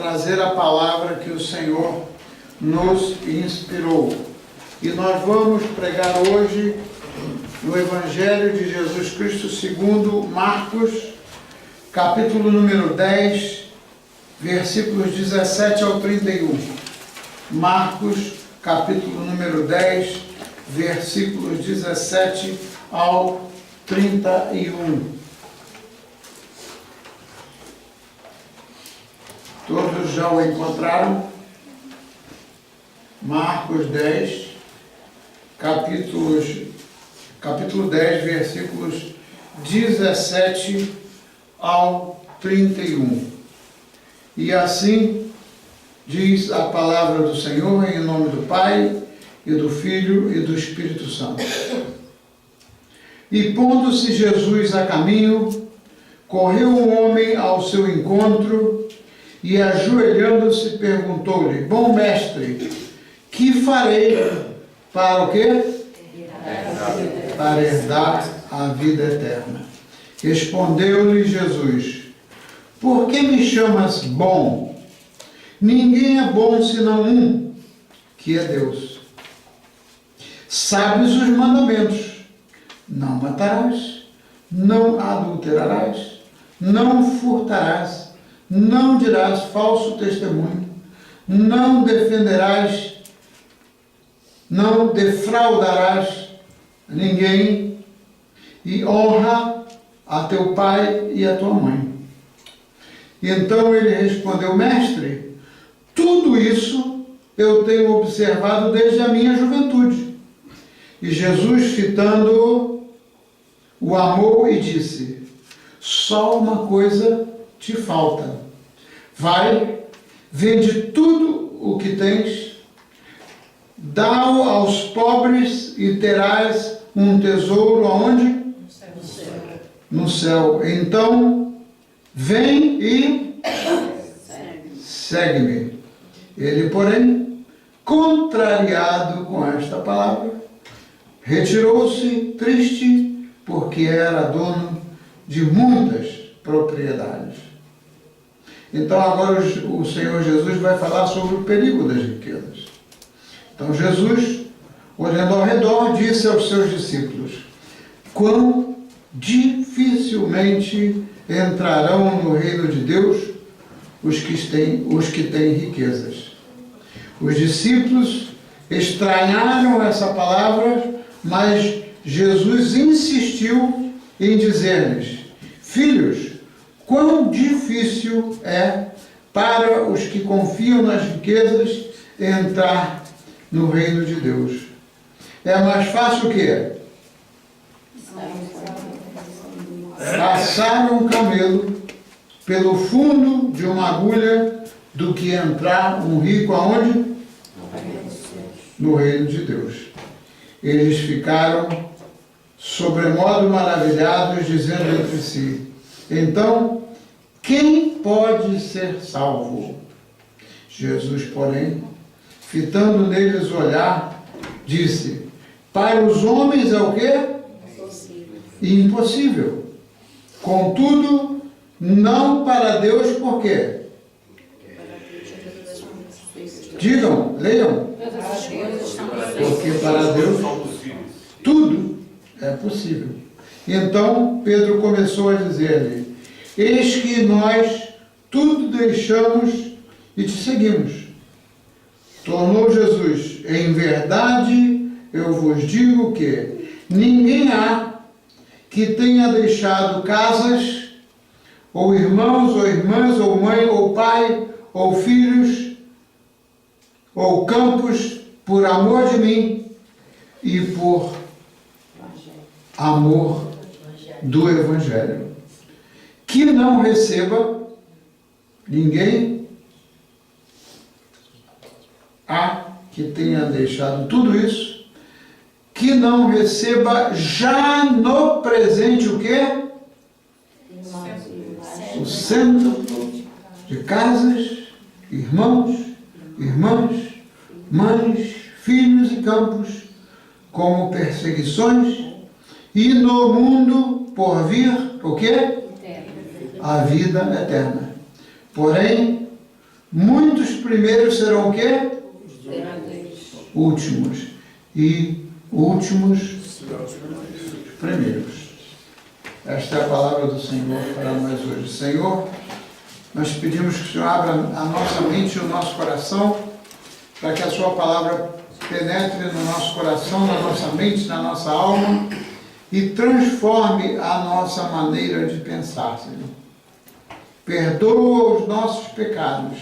trazer a palavra que o Senhor nos inspirou. E nós vamos pregar hoje no Evangelho de Jesus Cristo segundo Marcos, capítulo número 10, versículos 17 ao 31. Marcos, capítulo número 10, versículos 17 ao 31. Todos já o encontraram? Marcos 10, capítulo 10, versículos 17 ao 31. E assim diz a palavra do Senhor, em nome do Pai, e do Filho e do Espírito Santo. E pondo-se Jesus a caminho, correu um homem ao seu encontro e, ajoelhando-se, perguntou-lhe: Bom mestre, que farei para o quê? Para herdar a vida eterna. Respondeu-lhe Jesus: Por que me chamas bom? Ninguém é bom senão um, que é Deus. Sabes os mandamentos: não matarás, não adulterarás, não furtarás, não dirás falso testemunho, não defenderás, não defraudarás ninguém, e honra a teu pai e a tua mãe. Então ele respondeu: Mestre, tudo isso eu tenho observado desde a minha juventude. E Jesus, fitando-o, o amou e disse: Só uma coisa te falta. Vai, vende tudo o que tens, dá-o aos pobres e terás um tesouro aonde? No céu. No céu. Então, vem e segue-me. Ele, porém, contrariado com esta palavra, retirou-se triste, porque era dono de muitas propriedades. Então agora o Senhor Jesus vai falar sobre o perigo das riquezas. Então Jesus, olhando ao redor, disse aos seus discípulos: Quão dificilmente entrarão no reino de Deus os que têm riquezas. Os discípulos estranharam essa palavra, mas Jesus insistiu em dizer-lhes: Filhos, quão difícil é para os que confiam nas riquezas entrar no reino de Deus. É mais fácil o quê? Passar um camelo pelo fundo de uma agulha do que entrar um rico aonde? No reino de Deus. Eles ficaram sobremodo maravilhados, dizendo entre si: Então, quem pode ser salvo? Jesus, porém, fitando neles o olhar, disse: Para os homens é o quê? Impossível. Contudo, não para Deus, por quê? Digam, leiam. Porque para Deus tudo é possível. Então Pedro começou a dizer-lhe: Eis que nós tudo deixamos e te seguimos. Tornou Jesus: Em verdade eu vos digo que ninguém há que tenha deixado casas, ou irmãos, ou irmãs, ou mãe, ou pai, ou filhos, ou campos, por amor de mim e por amor do Evangelho, que não receba ninguém há que tenha deixado tudo isso, que não receba já no presente o quê? O centro de casas, irmãos, irmãs, mães, filhos e campos, como perseguições, e no mundo por vir, o quê? A vida eterna. Porém, muitos primeiros serão o quê? Últimos. E últimos primeiros. Esta é a palavra do Senhor para nós hoje. Senhor, nós pedimos que o Senhor abra a nossa mente e o nosso coração, para que a sua palavra penetre no nosso coração, na nossa mente, na nossa alma, e transforme a nossa maneira de pensar, Senhor. Perdoa os nossos pecados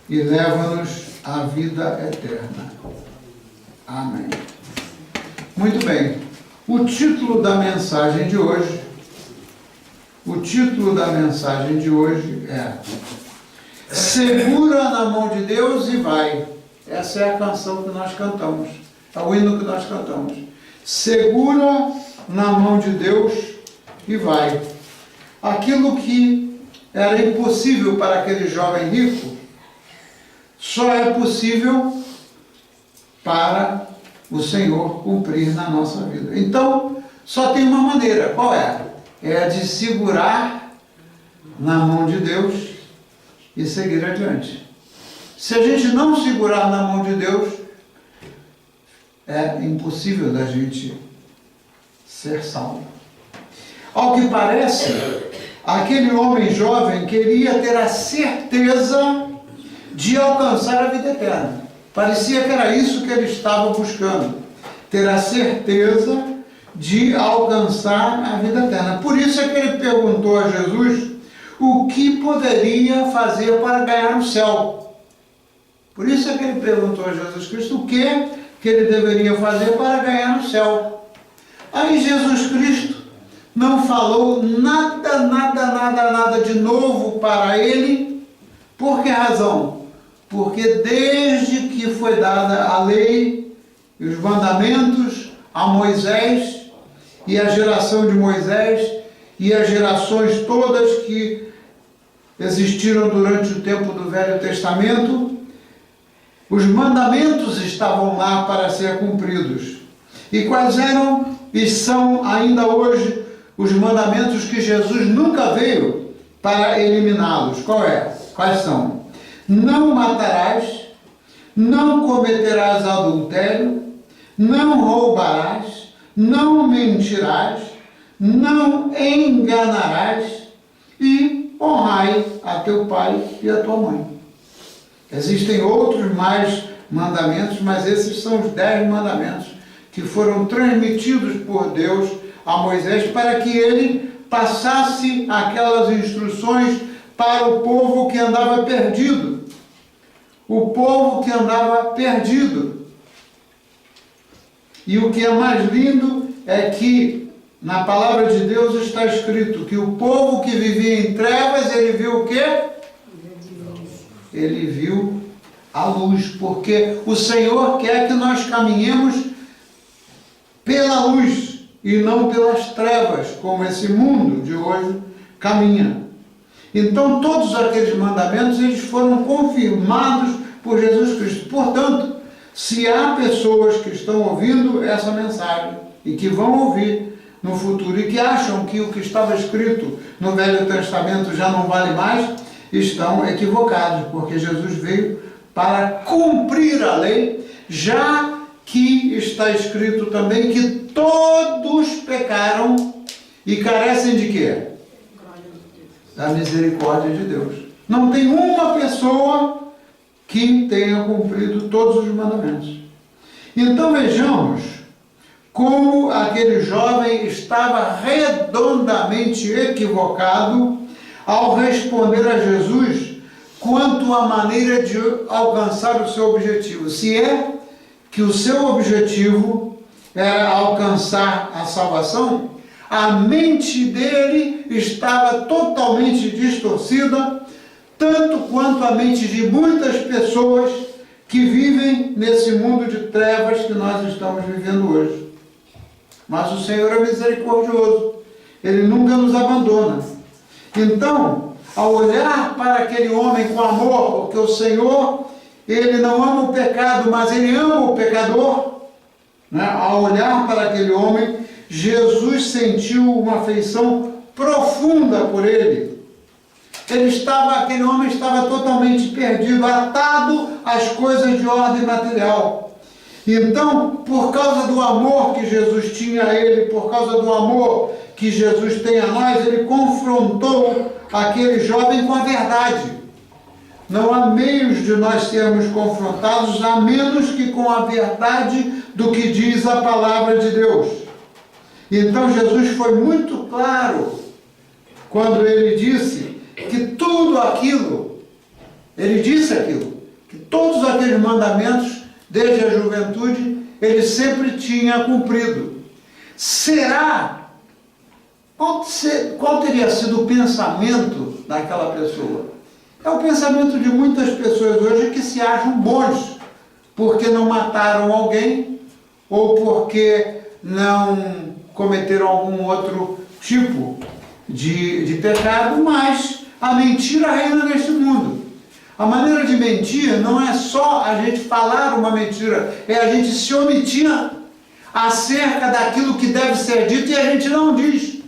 e leva-nos à vida eterna. Amém. Muito bem. O título da mensagem de hoje é Segura na mão de Deus e vai. Essa é a canção que nós cantamos, é o hino que nós cantamos. Segura na mão de Deus e vai. Aquilo que era impossível para aquele jovem rico, só é possível para o Senhor cumprir na nossa vida. Então, só tem uma maneira. Qual é? É a de segurar na mão de Deus e seguir adiante. Se a gente não segurar na mão de Deus, é impossível da gente ser salvo. Ao que parece, aquele homem jovem queria ter a certeza de alcançar a vida eterna. Parecia que era isso que ele estava buscando, ter a certeza de alcançar a vida eterna. Por isso é que ele perguntou a Jesus o que poderia fazer para ganhar o céu. Por isso é que ele perguntou a Jesus Cristo o que ele deveria fazer para ganhar o céu. Aí Jesus Cristo não falou nada de novo para ele. Por que razão? Porque desde que foi dada a lei e os mandamentos a Moisés e a geração de Moisés e as gerações todas que existiram durante o tempo do Velho Testamento, os mandamentos estavam lá para ser cumpridos. E quais eram e são ainda hoje os mandamentos que Jesus nunca veio para eliminá-los? Quais são? Não matarás, não cometerás adultério, não roubarás, não mentirás, não enganarás e honrai a teu pai e a tua mãe. Existem outros mais mandamentos, mas esses são os 10 mandamentos que foram transmitidos por Deus a Moisés para que ele passasse aquelas instruções para o povo que andava perdido. O povo que andava perdido. E o que é mais lindo é que na palavra de Deus está escrito que o povo que vivia em trevas, ele viu o quê? Ele viu a luz, porque o Senhor quer que nós caminhemos pela luz e não pelas trevas, como esse mundo de hoje caminha. Então, todos aqueles mandamentos, eles foram confirmados por Jesus Cristo. Portanto, se há pessoas que estão ouvindo essa mensagem e que vão ouvir no futuro e que acham que o que estava escrito no Velho Testamento já não vale mais, estão equivocados, porque Jesus veio para cumprir a lei, já que está escrito também que todos pecaram e carecem de quê? Da misericórdia de Deus. Não tem uma pessoa que tenha cumprido todos os mandamentos. Então vejamos como aquele jovem estava redondamente equivocado ao responder a Jesus quanto à maneira de alcançar o seu objetivo. Se é que o seu objetivo era alcançar a salvação, a mente dele estava totalmente distorcida, tanto quanto a mente de muitas pessoas que vivem nesse mundo de trevas que nós estamos vivendo hoje. Mas o Senhor é misericordioso, Ele nunca nos abandona. Então, ao olhar para aquele homem com amor, porque o Senhor, Ele não ama o pecado, mas Ele ama o pecador, né? Ao olhar para aquele homem, Jesus sentiu uma afeição profunda por ele. Aquele homem estava totalmente perdido, atado às coisas de ordem material. Então, por causa do amor que Jesus tinha a ele, por causa do amor que Jesus tem a nós, ele confrontou aquele jovem com a verdade. Não há meios de nós sermos confrontados a menos que com a verdade do que diz a palavra de Deus. Então Jesus foi muito claro quando ele disse que tudo aquilo, ele disse aquilo, que todos aqueles mandamentos, desde a juventude, ele sempre tinha cumprido. Será? Qual teria sido o pensamento daquela pessoa? É o pensamento de muitas pessoas hoje que se acham bons, porque não mataram alguém, ou porque não cometeram algum outro tipo de pecado, mas a mentira reina neste mundo. A maneira de mentir não é só a gente falar uma mentira, é a gente se omitir acerca daquilo que deve ser dito e a gente não diz,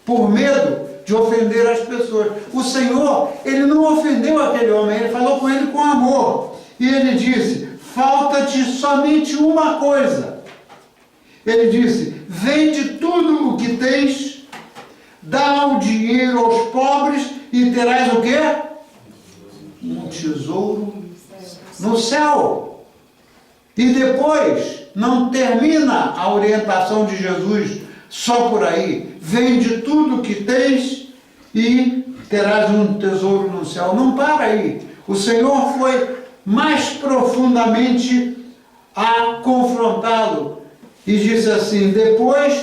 por medo de ofender as pessoas. O Senhor, ele não ofendeu aquele homem, ele falou com ele com amor. E ele disse, falta-te somente uma coisa. Ele disse, vende tudo o que tens, dá o dinheiro aos pobres e terás o quê? Um tesouro no céu. E depois, não termina a orientação de Jesus só por aí. Vende tudo o que tens e terás um tesouro no céu. Não para aí. O Senhor foi mais profundamente a confrontá-lo e disse assim, depois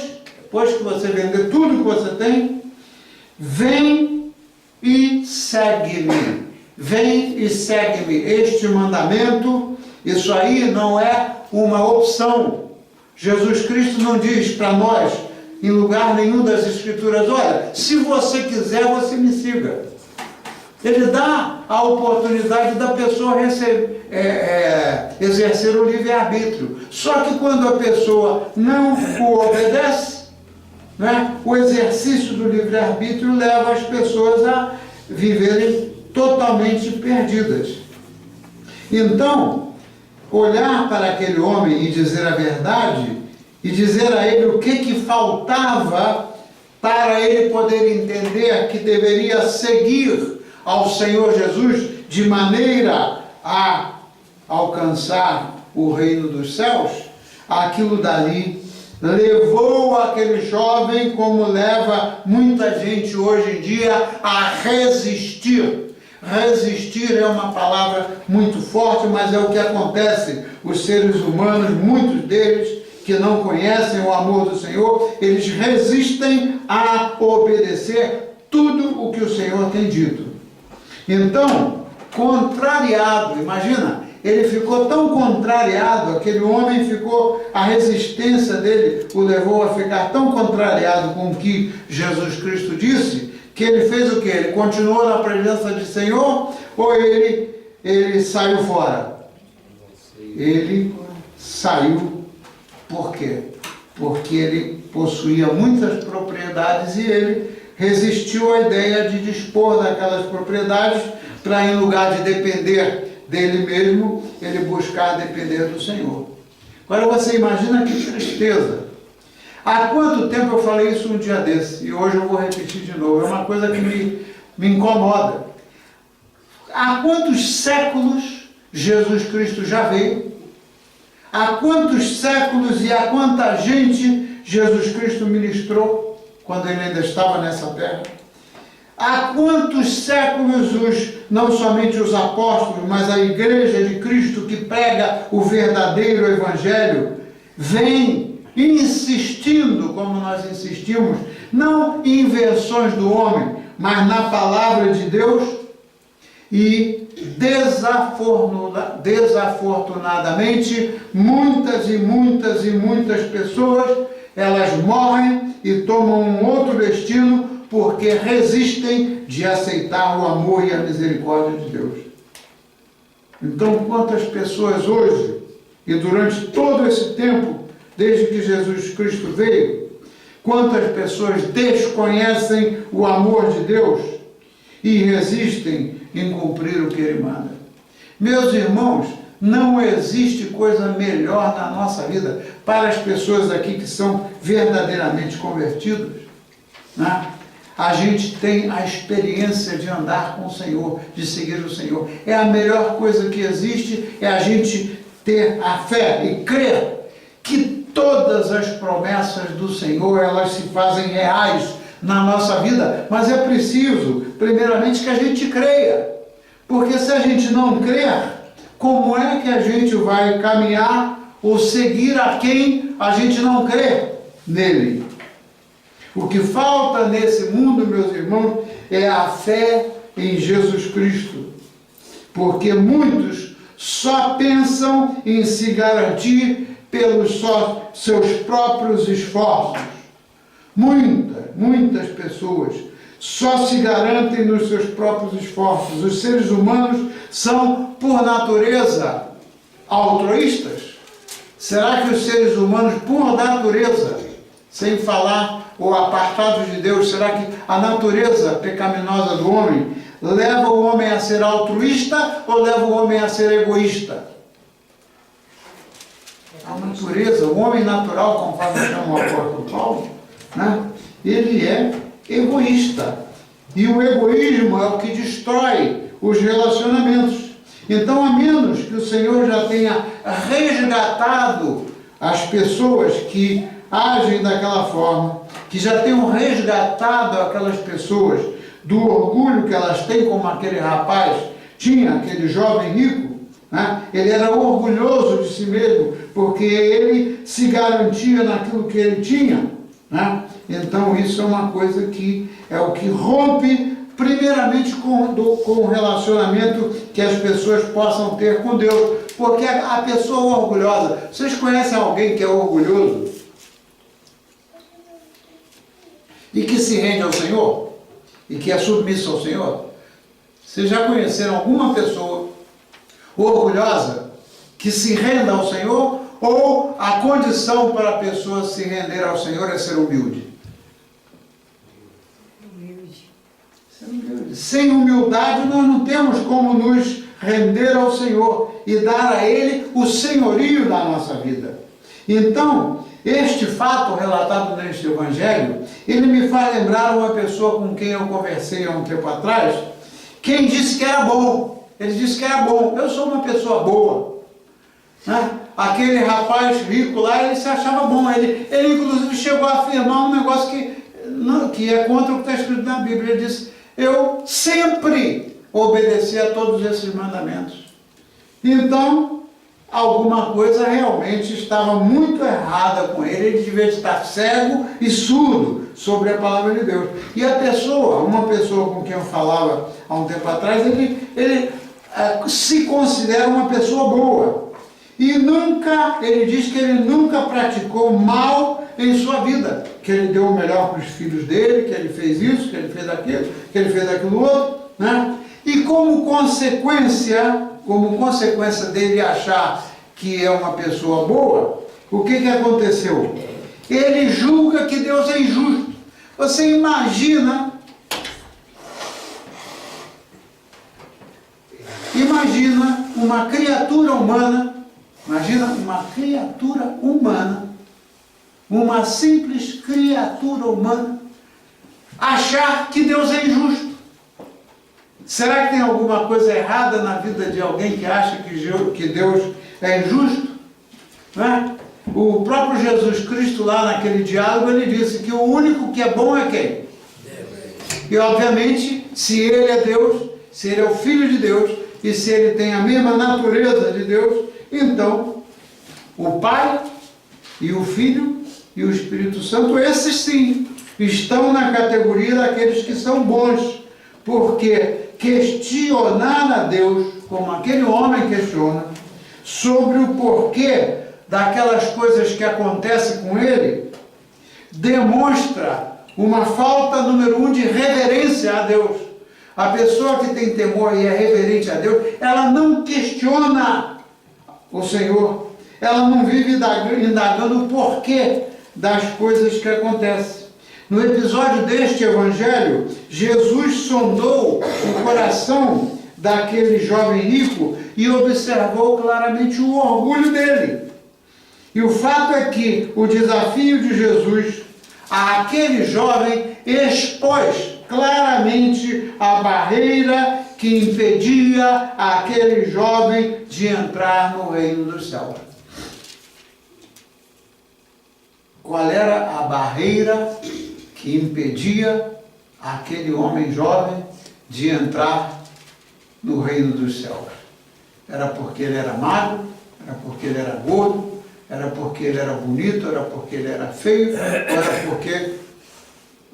que você vender tudo que você tem, vem e segue-me. Vem e segue-me. Este mandamento, isso aí não é uma opção. Jesus Cristo não diz para nós, em lugar nenhum das Escrituras, olha, se você quiser, você me siga. Ele dá a oportunidade da pessoa exercer o livre-arbítrio. Só que quando a pessoa não o obedece, né, o exercício do livre-arbítrio leva as pessoas a viverem totalmente perdidas. Então, olhar para aquele homem e dizer a verdade, e dizer a ele o que faltava para ele poder entender que deveria seguir ao Senhor Jesus de maneira a alcançar o reino dos céus, aquilo dali levou aquele jovem, como leva muita gente hoje em dia, a resistir. Resistir é uma palavra muito forte, mas é o que acontece. Os seres humanos, muitos deles, que não conhecem o amor do Senhor, eles resistem a obedecer tudo o que o Senhor tem dito. Então, contrariado, imagina, ele ficou tão contrariado, aquele homem ficou, a resistência dele o levou a ficar tão contrariado com o que Jesus Cristo disse, que ele fez o quê? Ele continuou na presença do Senhor ou ele saiu fora? Ele saiu. Por quê? Porque ele possuía muitas propriedades e ele resistiu à ideia de dispor daquelas propriedades para, em lugar de depender dele mesmo, ele buscar depender do Senhor. Agora você imagina que tristeza. Há quanto tempo eu falei isso um dia desse? E hoje eu vou repetir de novo. É uma coisa que me incomoda. Há quantos séculos Jesus Cristo já veio? Há quantos séculos e a quanta gente Jesus Cristo ministrou quando ele ainda estava nessa terra? Há quantos séculos não somente os apóstolos, mas a igreja de Cristo que prega o verdadeiro evangelho, vem insistindo, como nós insistimos, não em invenções do homem, mas na palavra de Deus, e desafortunadamente, muitas e muitas e muitas pessoas, elas morrem e tomam um outro destino porque resistem de aceitar o amor e a misericórdia de Deus. Então, quantas pessoas hoje, e durante todo esse tempo, desde que Jesus Cristo veio, quantas pessoas desconhecem o amor de Deus e resistem em cumprir o que Ele manda. Meus irmãos, não existe coisa melhor na nossa vida para as pessoas aqui que são verdadeiramente convertidas, né? A gente tem a experiência de andar com o Senhor, de seguir o Senhor. É a melhor coisa que existe, é a gente ter a fé e crer que todas as promessas do Senhor, elas se fazem reais na nossa vida, mas é preciso, primeiramente, que a gente creia, porque se a gente não crer, como é que a gente vai caminhar ou seguir a quem a gente não crê nele? O que falta nesse mundo, meus irmãos, é a fé em Jesus Cristo, porque muitos só pensam em se garantir pelos seus próprios esforços. Muitas pessoas só se garantem nos seus próprios esforços. Os seres humanos são, por natureza, altruístas. Será que os seres humanos, por natureza, sem falar ou apartados de Deus, será que a natureza pecaminosa do homem leva o homem a ser altruísta ou leva o homem a ser egoísta? A natureza, o homem natural, conforme chama o apóstolo Paulo, né? Ele é egoísta. E o egoísmo é o que destrói os relacionamentos. Então, a menos que o Senhor já tenha resgatado as pessoas que agem daquela forma, que já tenham resgatado aquelas pessoas do orgulho que elas têm, como aquele rapaz tinha, aquele jovem rico, né? Ele era orgulhoso de si mesmo, porque ele se garantia naquilo que ele tinha, né? Então isso é uma coisa que é o que rompe primeiramente com o relacionamento que as pessoas possam ter com Deus, porque a pessoa orgulhosa, vocês conhecem alguém que é orgulhoso e que se rende ao Senhor e que é submisso ao Senhor? Vocês já conheceram alguma pessoa orgulhosa que se renda ao Senhor, ou a condição para a pessoa se render ao Senhor é ser humilde? Sem humildade nós não temos como nos render ao Senhor e dar a Ele o senhorio da nossa vida. Então, este fato relatado neste Evangelho, ele me faz lembrar uma pessoa com quem eu conversei há um tempo atrás, quem disse que era bom. Ele disse que era bom. Eu sou uma pessoa boa, né? Aquele rapaz rico lá, ele se achava bom. Ele inclusive chegou a afirmar um negócio que é contra o que está escrito na Bíblia. Ele disse: eu sempre obedeci a todos esses mandamentos. Então, alguma coisa realmente estava muito errada com ele. Ele devia estar cego e surdo sobre a palavra de Deus. E uma pessoa com quem eu falava há um tempo atrás, ele se considera uma pessoa boa. E ele diz que ele nunca praticou mal em sua vida, que ele deu o melhor para os filhos dele, que ele fez isso, que ele fez aquilo, que ele fez aquilo outro, né? E como consequência dele achar que é uma pessoa boa, o que aconteceu? Ele julga que Deus é injusto. Você imagina uma criatura humana, uma simples criatura humana, achar que Deus é injusto. Será que tem alguma coisa errada na vida de alguém que acha que Deus é injusto? Não é? O próprio Jesus Cristo, lá naquele diálogo, ele disse que o único que é bom é quem? E obviamente, se ele é Deus, se ele é o Filho de Deus, e se ele tem a mesma natureza de Deus, então o Pai e o Filho e o Espírito Santo, esses sim, estão na categoria daqueles que são bons, porque questionar a Deus, como aquele homem questiona, sobre o porquê daquelas coisas que acontecem com ele, demonstra uma falta, número 1, de reverência a Deus. A pessoa que tem temor e é reverente a Deus, ela não questiona o Senhor, ela não vive indagando o porquê das coisas que acontecem. No episódio deste evangelho, Jesus sondou o coração daquele jovem rico e observou claramente o orgulho dele. E o fato é que o desafio de Jesus àquele jovem expôs claramente a barreira que impedia aquele jovem de entrar no reino dos céus. Qual era a barreira que impedia aquele homem jovem de entrar no reino dos céus? Era porque ele era magro? Era porque ele era gordo? Era porque ele era bonito? Era porque ele era feio?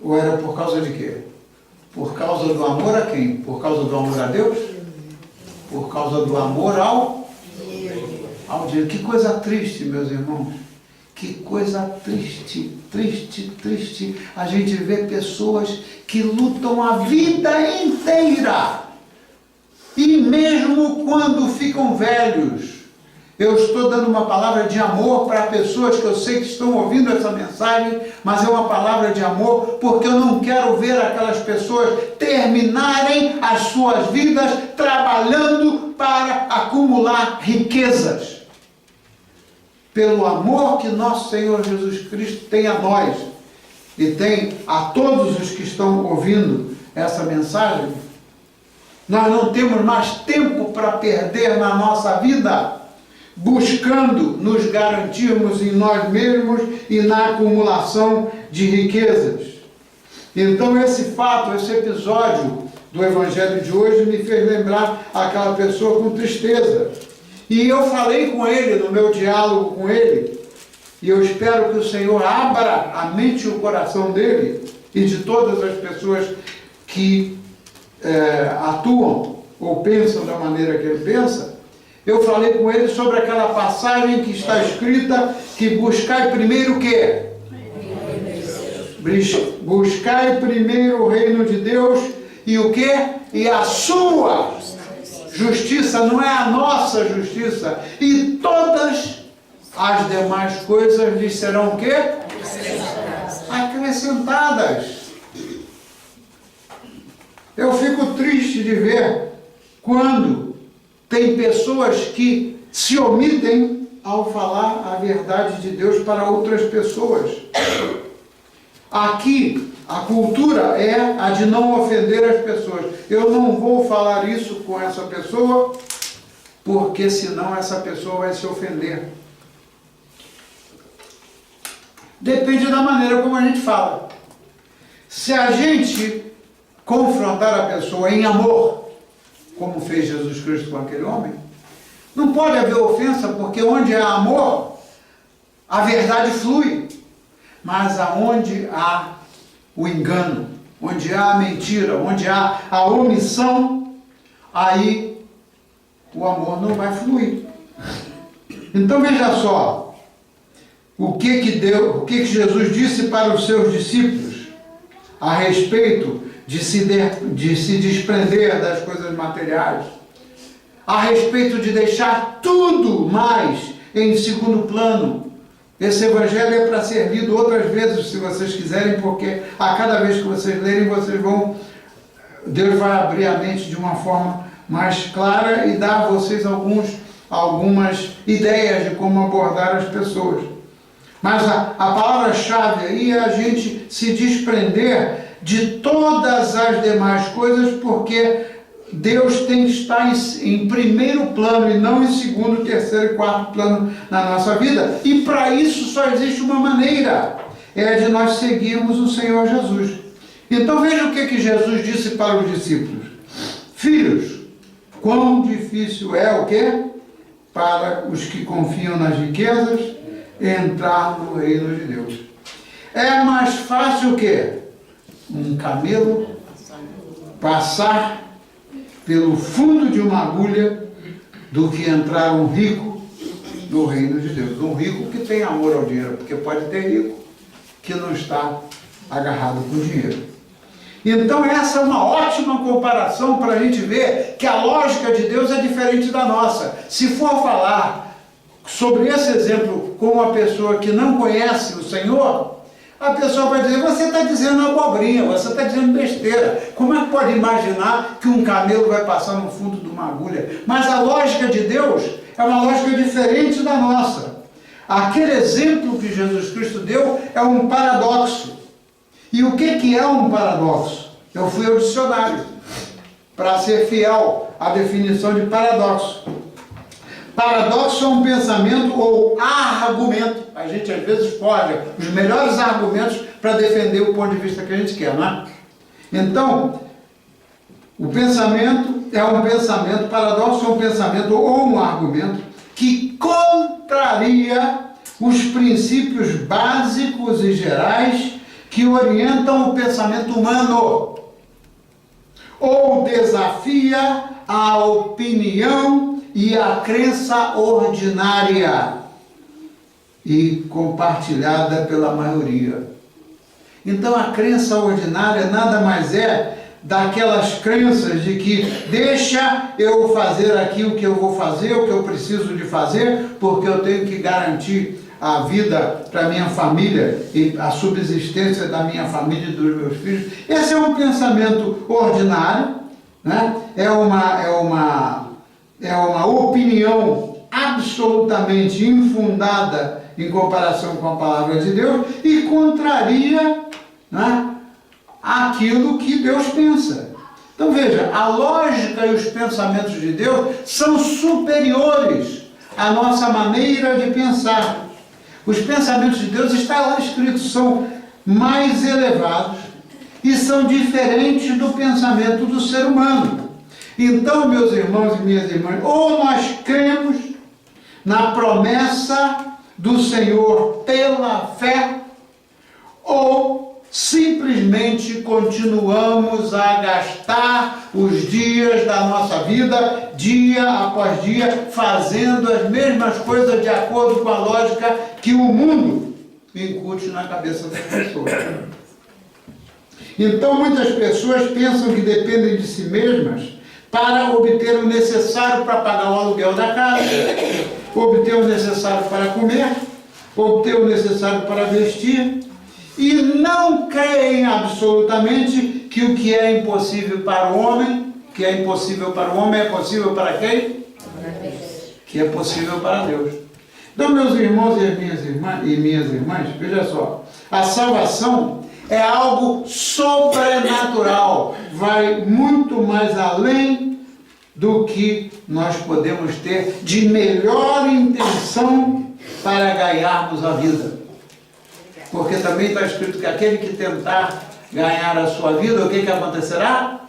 Ou era por causa de quê? Por causa do amor a quem? Por causa do amor a Deus? Por causa do amor ao dinheiro. Que coisa triste, meus irmãos. Que coisa triste, triste, triste. A gente vê pessoas que lutam a vida inteira. E mesmo quando ficam velhos. Eu estou dando uma palavra de amor para pessoas que eu sei que estão ouvindo essa mensagem, mas é uma palavra de amor porque eu não quero ver aquelas pessoas terminarem as suas vidas trabalhando para acumular riquezas. Pelo amor que nosso Senhor Jesus Cristo tem a nós e tem a todos os que estão ouvindo essa mensagem, nós não temos mais tempo para perder na nossa vida buscando nos garantirmos em nós mesmos e na acumulação de riquezas. Então esse fato, esse episódio do Evangelho de hoje me fez lembrar aquela pessoa com tristeza. E eu falei com ele, no meu diálogo com ele, e eu espero que o Senhor abra a mente e o coração dele e de todas as pessoas que atuam ou pensam da maneira que ele pensa. Eu falei com ele sobre aquela passagem que está escrita que buscai primeiro o quê? Buscai primeiro o reino de Deus e o quê? E a sua justiça, não é a nossa justiça. E todas as demais coisas lhes serão o quê? Acrescentadas. Eu fico triste de ver quando tem pessoas que se omitem ao falar a verdade de Deus para outras pessoas. Aqui, a cultura é a de não ofender as pessoas. Eu não vou falar isso com essa pessoa, porque senão essa pessoa vai se ofender. Depende da maneira como a gente fala. Se a gente confrontar a pessoa em amor, como fez Jesus Cristo com aquele homem, não pode haver ofensa, porque onde há amor, a verdade flui. Mas aonde há o engano, onde há a mentira, onde há a omissão, aí o amor não vai fluir. Então veja só, o que Jesus disse para os seus discípulos a respeito de se desprender das coisas materiais, a respeito de deixar tudo mais em segundo plano. Esse evangelho é para ser lido outras vezes, se vocês quiserem, porque a cada vez que vocês lerem, Deus vai abrir a mente de uma forma mais clara e dar a vocês algumas ideias de como abordar as pessoas. Mas a palavra-chave aí é a gente se desprender de todas as demais coisas, porque Deus tem que estar em primeiro plano e não em segundo, terceiro e quarto plano na nossa vida. E para isso só existe uma maneira, é de nós seguirmos o Senhor Jesus. Então veja o que Jesus disse para os discípulos. Filhos, quão difícil é o quê? Para os que confiam nas riquezas, entrar no reino de Deus. É mais fácil o quê? Um camelo passar pelo fundo de uma agulha do que entrar um rico no reino de Deus. Um rico que tem amor ao dinheiro, porque pode ter rico que não está agarrado com dinheiro. Então essa é uma ótima comparação para a gente ver que a lógica de Deus é diferente da nossa. Se for falar sobre esse exemplo com uma pessoa que não conhece o Senhor, A pessoa vai dizer, você está dizendo abobrinha, você está dizendo besteira. Como é que pode imaginar que um camelo vai passar no fundo de uma agulha? Mas a lógica de Deus é uma lógica diferente da nossa. Aquele exemplo que Jesus Cristo deu é um paradoxo. E o que é um paradoxo? Eu fui ao dicionário para ser fiel à definição de paradoxo. Paradoxo é um pensamento ou argumento. A gente às vezes foge os melhores argumentos para defender o ponto de vista que a gente quer, não é? Então, o pensamento é um pensamento, paradoxo é um pensamento ou um argumento que contraria os princípios básicos e gerais que orientam o pensamento humano, ou desafia a opinião e a crença ordinária e compartilhada pela maioria. Então a crença ordinária nada mais é daquelas crenças de que deixa eu fazer aqui o que eu vou fazer, o que eu preciso de fazer, porque eu tenho que garantir a vida para minha família e a subsistência da minha família e dos meus filhos. Esse é um pensamento ordinário, né? É uma opinião absolutamente infundada em comparação com a palavra de Deus e contraria, né, aquilo que Deus pensa. Então veja, a lógica e os pensamentos de Deus são superiores à nossa maneira de pensar. Os pensamentos de Deus, está lá escrito, são mais elevados e são diferentes do pensamento do ser humano. Então, meus irmãos e minhas irmãs, ou nós cremos na promessa do Senhor pela fé, ou simplesmente continuamos a gastar os dias da nossa vida, dia após dia, fazendo as mesmas coisas de acordo com a lógica que o mundo incute na cabeça das pessoas. Então muitas pessoas pensam que dependem de si mesmas para obter o necessário para pagar o aluguel da casa, obter o necessário para comer, obter o necessário para vestir, e não creem absolutamente que o que é impossível para o homem, que é impossível para o homem, é possível para quem? Que é possível para Deus. Então, meus irmãos e minhas irmãs, veja só, a salvação é algo sobrenatural, vai muito mais além do que nós podemos ter de melhor intenção para ganharmos a vida. Porque também está escrito que aquele que tentar ganhar a sua vida, o que acontecerá?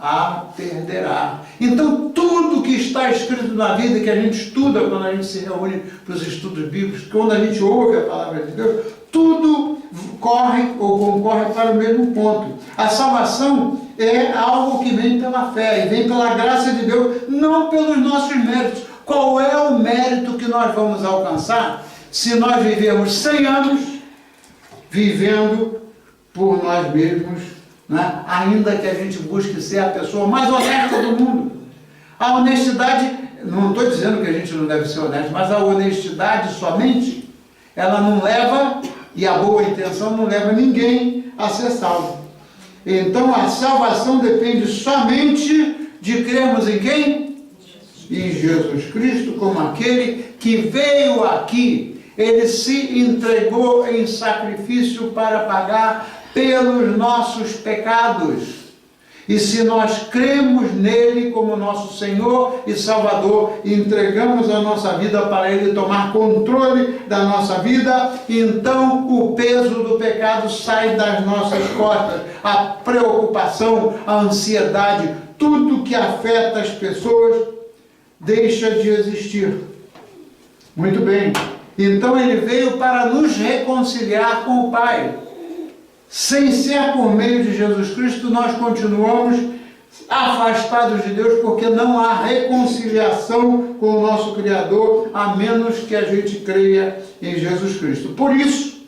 A perderá. Então, tudo que está escrito na vida, que a gente estuda quando a gente se reúne para os estudos bíblicos, quando a gente ouve a palavra de Deus, tudo corre ou concorre para o mesmo ponto. A salvação é algo que vem pela fé e vem pela graça de Deus, não pelos nossos méritos. Qual é o mérito que nós vamos alcançar se nós vivermos 100 anos vivendo por nós mesmos, né? Ainda que a gente busque ser a pessoa mais honesta do mundo? A honestidade, não estou dizendo que a gente não deve ser honesto, mas a honestidade somente, ela não leva, e a boa intenção não leva ninguém a ser salvo. Então a salvação depende somente de crermos em quem? Em Jesus Cristo, como aquele que veio aqui. Ele se entregou em sacrifício para pagar pelos nossos pecados. E se nós cremos nele como nosso Senhor e Salvador, e entregamos a nossa vida para ele tomar controle da nossa vida, então o peso do pecado sai das nossas costas. A preocupação, a ansiedade, tudo que afeta as pessoas deixa de existir. Muito bem. Então ele veio para nos reconciliar com o Pai. Sem ser por meio de Jesus Cristo, nós continuamos afastados de Deus, porque não há reconciliação com o nosso Criador, a menos que a gente creia em Jesus Cristo. Por isso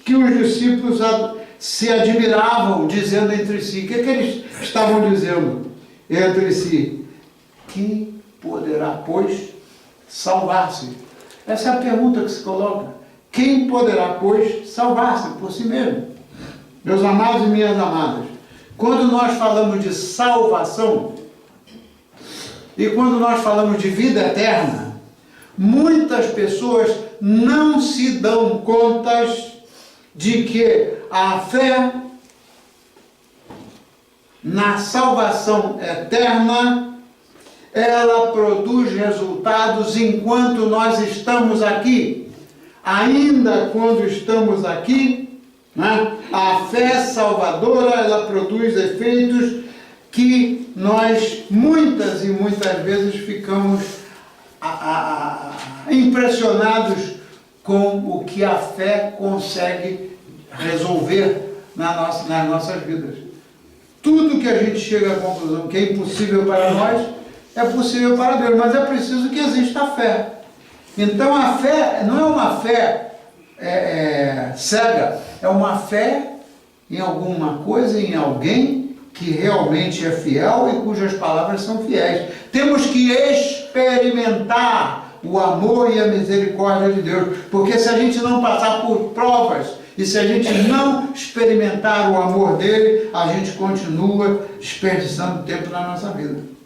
que os discípulos se admiravam, dizendo entre si, o que eles estavam dizendo entre si? Quem poderá, pois, salvar-se? Essa é a pergunta que se coloca. quem poderá, pois, salvar-se por si mesmo? Meus amados e minhas amadas, quando nós falamos de salvação e quando nós falamos de vida eterna, muitas pessoas não se dão contas de que a fé na salvação eterna, ela produz resultados enquanto nós estamos aqui. Ainda quando estamos aqui, né, a fé salvadora, ela produz efeitos que nós muitas e muitas vezes ficamos impressionados com o que a fé consegue resolver nas nossas vidas. Tudo que a gente chega à conclusão que é impossível para nós, é possível para Deus, mas é preciso que exista a fé. Então a fé não é uma fé cega, é uma fé em alguma coisa, em alguém que realmente é fiel e cujas palavras são fiéis. Temos que experimentar o amor e a misericórdia de Deus, porque se a gente não passar por provas e se a gente não experimentar o amor dele, a gente continua desperdiçando tempo na nossa vida.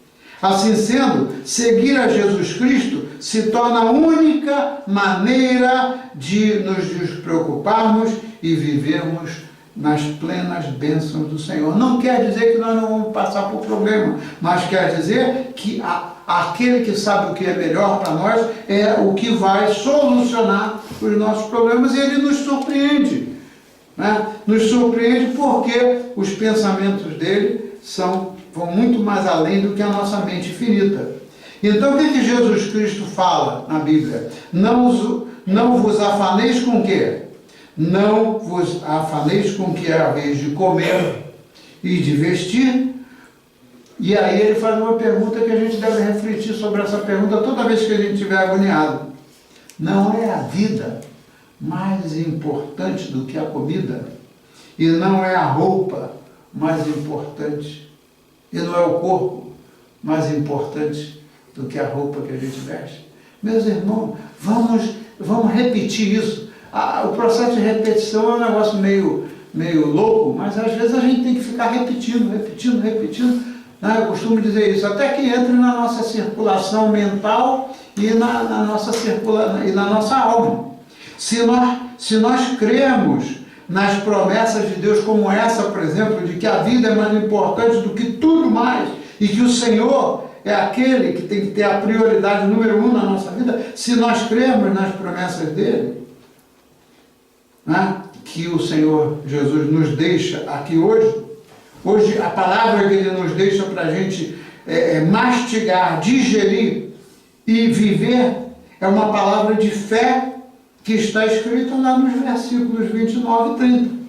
Assim sendo, seguir a Jesus Cristo se torna a única maneira de nos despreocuparmos e vivermos nas plenas bênçãos do Senhor. Não quer dizer que nós não vamos passar por problema, mas quer dizer que aquele que sabe o que é melhor para nós é o que vai solucionar os nossos problemas, e ele nos surpreende. Né? Nos surpreende porque os pensamentos dele vão muito mais além do que a nossa mente finita. Então o que Jesus Cristo fala na Bíblia? Não vos afaneis com o quê? Não vos afaneis com o que é a vez de comer e de vestir. E aí ele faz uma pergunta que a gente deve refletir sobre essa pergunta toda vez que a gente estiver agoniado. Não é a vida mais importante do que a comida? E não é a roupa mais importante? E não é o corpo mais importante do que a roupa que a gente veste? Meus irmãos, vamos repetir isso. O processo de repetição é um negócio meio louco, mas às vezes a gente tem que ficar repetindo. Né? Eu costumo dizer isso, até que entre na nossa circulação mental e na nossa alma. Se nós cremos nas promessas de Deus como essa, por exemplo, de que a vida é mais importante do que tudo mais, e que o Senhor é aquele que tem que ter a prioridade número 1 na nossa vida, se nós cremos nas promessas dele, né, que o Senhor Jesus nos deixa aqui hoje a palavra que ele nos deixa para a gente mastigar, digerir e viver, é uma palavra de fé que está escrita lá nos versículos 29 e 30. O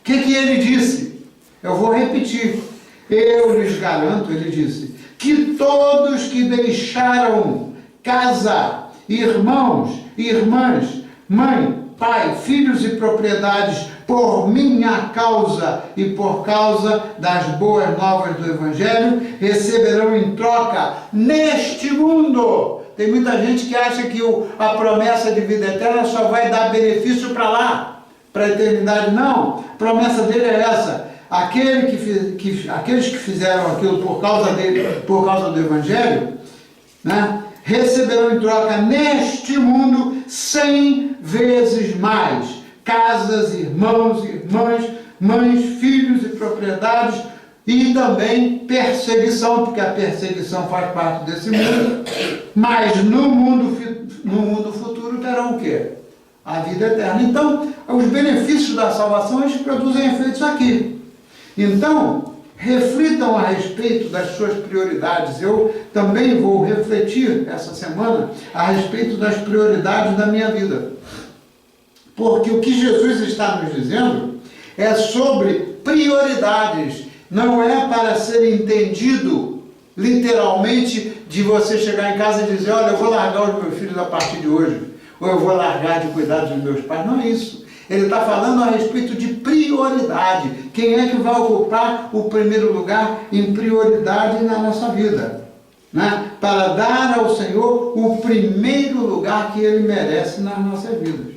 que ele disse? Eu vou repetir. Eu lhes garanto, ele disse, que todos que deixaram casa, irmãos, irmãs, mãe, pai, filhos e propriedades por minha causa e por causa das boas novas do Evangelho, receberão em troca neste mundo. Tem muita gente que acha que a promessa de vida eterna só vai dar benefício para lá, para a eternidade. Não, a promessa dele é essa. Aqueles que fizeram aquilo por causa dele, por causa do Evangelho, né, receberão em troca neste mundo 100 vezes mais casas, irmãos, irmãs, mães, filhos e propriedades, e também perseguição, porque a perseguição faz parte desse mundo, mas no mundo futuro terão o quê? A vida eterna. Então, os benefícios da salvação, eles produzem efeitos aqui. Então, reflitam a respeito das suas prioridades. Eu também vou refletir essa semana a respeito das prioridades da minha vida. Porque o que Jesus está nos dizendo é sobre prioridades. Não é para ser entendido literalmente de você chegar em casa e dizer, olha, eu vou largar os meus filhos a partir de hoje, ou eu vou largar de cuidar dos meus pais. Não é isso. Ele está falando a respeito de prioridade. Quem é que vai ocupar o primeiro lugar em prioridade na nossa vida? Né? Para dar ao Senhor o primeiro lugar que Ele merece nas nossas vidas.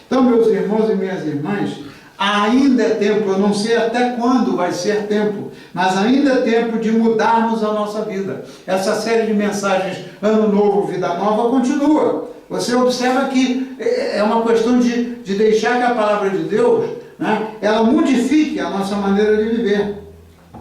Então, Então, meus irmãos e minhas irmãs, ainda é tempo, eu não sei até quando vai ser tempo, mas ainda é tempo de mudarmos a nossa vida. Essa série de mensagens Ano Novo, Vida Nova continua. Você observa que é uma questão de deixar que a palavra de Deus, né, ela modifique a nossa maneira de viver.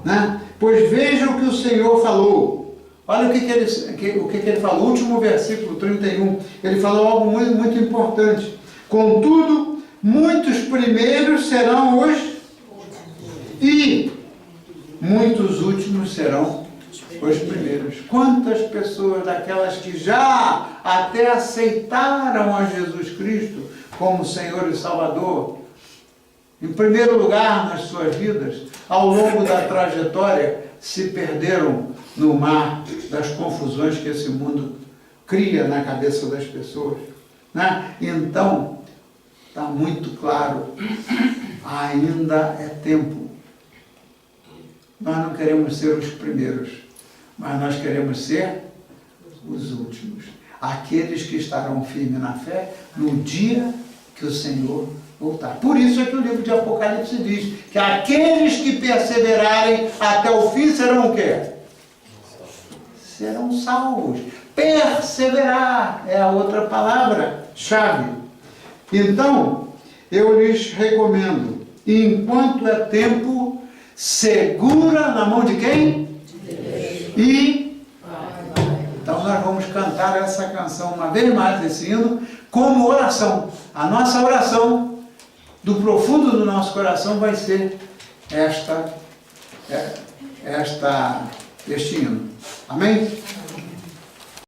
Né? Pois veja o que o Senhor falou. Olha o que ele falou, o último versículo 31. Ele falou algo muito, muito importante. Contudo, muitos primeiros serão os e muitos últimos serão os primeiros. Quantas pessoas daquelas que já até aceitaram a Jesus Cristo como Senhor e Salvador, em primeiro lugar nas suas vidas, ao longo da trajetória, se perderam no mar das confusões que esse mundo cria na cabeça das pessoas. Né? Então, está muito claro, ainda é tempo. Nós não queremos ser os primeiros, mas nós queremos ser os últimos. Aqueles que estarão firmes na fé no dia que o Senhor voltar. Por isso é que o livro de Apocalipse diz que aqueles que perseverarem até o fim serão o quê? Serão salvos. Perseverar é a outra palavra-chave. Então, eu lhes recomendo, enquanto é tempo, segura na mão de quem? De Deus. E então nós vamos cantar essa canção uma vez mais, esse hino, como oração. A nossa oração, do profundo do nosso coração, vai ser este hino. Amém?